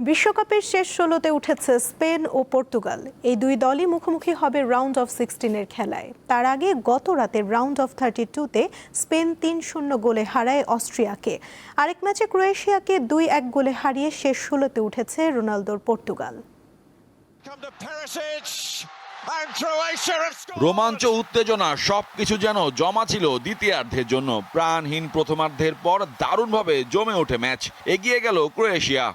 বিশ্বকাপের শেষ ১৬তে উঠেছে স্পেন ও পর্তুগাল। এই দুই দলই মুখোমুখি হবে রাউন্ড অফ 16-এর খেলায়। তার আগে গত রাতের রাউন্ড অফ 32-তে স্পেন ৩-০ গোলে হারায় অস্ট্রিয়াকে। আরেক ম্যাচে ক্রোয়েশিয়াকে ২-১ গোলে হারিয়ে শেষ ১৬তে উঠেছে রোনালদোর পর্তুগাল। রোমাঞ্চ, উত্তেজনা সবকিছু যেন জমা ছিল দ্বিতীয়ার্ধের জন্য। প্রাণহীন প্রথমার্ধের পর দারুণভাবে জমে ওঠে ম্যাচ। এগিয়ে গেল ক্রোয়েশিয়া,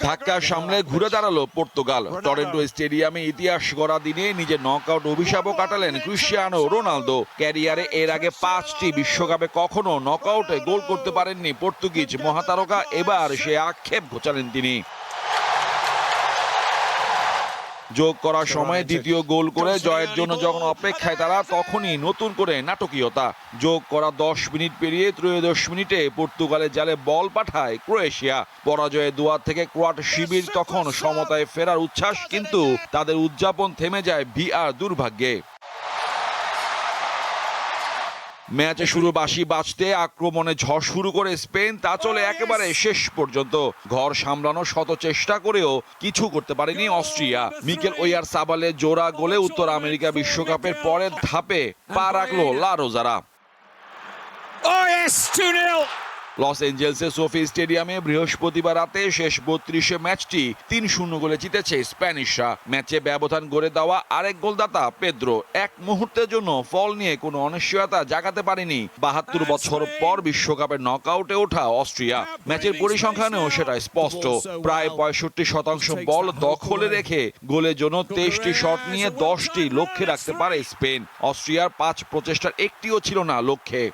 ধাক্কা সামলে ঘুরে দাঁড়ালো পর্তুগাল। টরেন্টো স্টেডিয়ামে ইতিহাস গড়া দিনে নিজের নকআউট অভিশাপও কাটালেন ক্রিস্টিয়ানো রোনালদো। ক্যারিয়ারে এর আগে 5টি বিশ্বকাপে কখনো নকআউটে গোল করতে পারেননি পর্তুগিজ মহাতারকা। এবার সে আক্ষেপ ঘোচালেন তিনি। যোগ করার সময় দ্বিতীয় গোল করে জয়ের জন্য যখন অপেক্ষায় তারা, তখনই নতুন করে নাটকীয়তা। যোগ করা 10 মিনিট পেরিয়ে 13 মিনিটে পর্তুগালের জালে বল পাঠায় ক্রোয়েশিয়া। পরাজয়ের দুয়ার থেকে ক্রোয়াট শিবির তখন সমতায় ফেরার উচ্ছ্বাস, কিন্তু তাদের উদযাপন থেমে যায় ভিআর দুর্ভাগ্যে। ম্যাচে শুরু বাঁশি বাজতে আক্রমণে ঝড় শুরু করে স্পেন, তা চলে একেবারে শেষ পর্যন্ত। ঘর সামলানো শত চেষ্টা করেও কিছু করতে পারেনি অস্ট্রিয়া। মিকেল ওয়াইয়ারসাবালের জোড়া গোলে উত্তর আমেরিকা বিশ্বকাপের পরের ধাপে পা রাখলো লা রোজারা। লস এঞ্জেলসের সোফি স্টেডিয়ামে বৃহস্পতিবার রাতে শেষ 32 ম্যাচটি 3-0 গোলে জিতেছে স্প্যানিশরা। ম্যাচে ব্যবধান গড়ে দেওয়া আরেক গোলদাতা পেদ্রো। এক মুহূর্তের জন্য ফল নিয়ে কোনো অনিশ্চয়তা জাগাতে পারেনি 72 বছর পর বিশ্বকাপের নকআউটে ওঠা অস্ট্রিয়া। ম্যাচের পরিসংখ্যানেও সেটা স্পষ্ট। প্রায় 65% বল দখলে রেখে গোলের জন্য 23টি শট নিয়ে 10টি লক্ষ্যে রাখতে পারে স্পেন। অস্ট্রিয়ার 5 প্রচেষ্টার একটিও ছিল না লক্ষ্যে।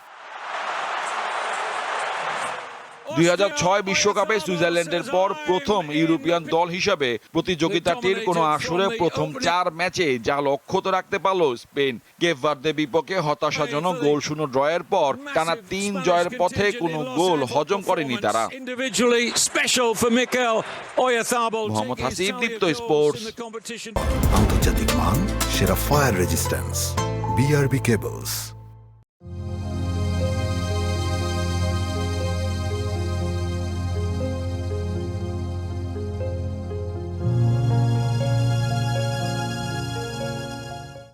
2006 বিশ্বকাপে সুইজারল্যান্ডের পর প্রথম ইউরোপিয়ান দল হিসাবে প্রতিযোগিতাটির কোনো আসরে প্রথম 4 ম্যাচে যা লক্ষ্য তো রাখতে পারল স্পেন। কেপ ভার্দে বিপক্ষে হতাশাজনক গোলশূন্য ড্রয়ের পর টানা 3 জয়ের পথে কোনো গোল হজম করেনি তারা। মোহাম্মদ হাসিব, দীপ্ত স্পোর্টস। আন্তর্জাতিক মান, সেরা ফায়ার রেজিস্ট্যান্স, বিআরবি কেবলস।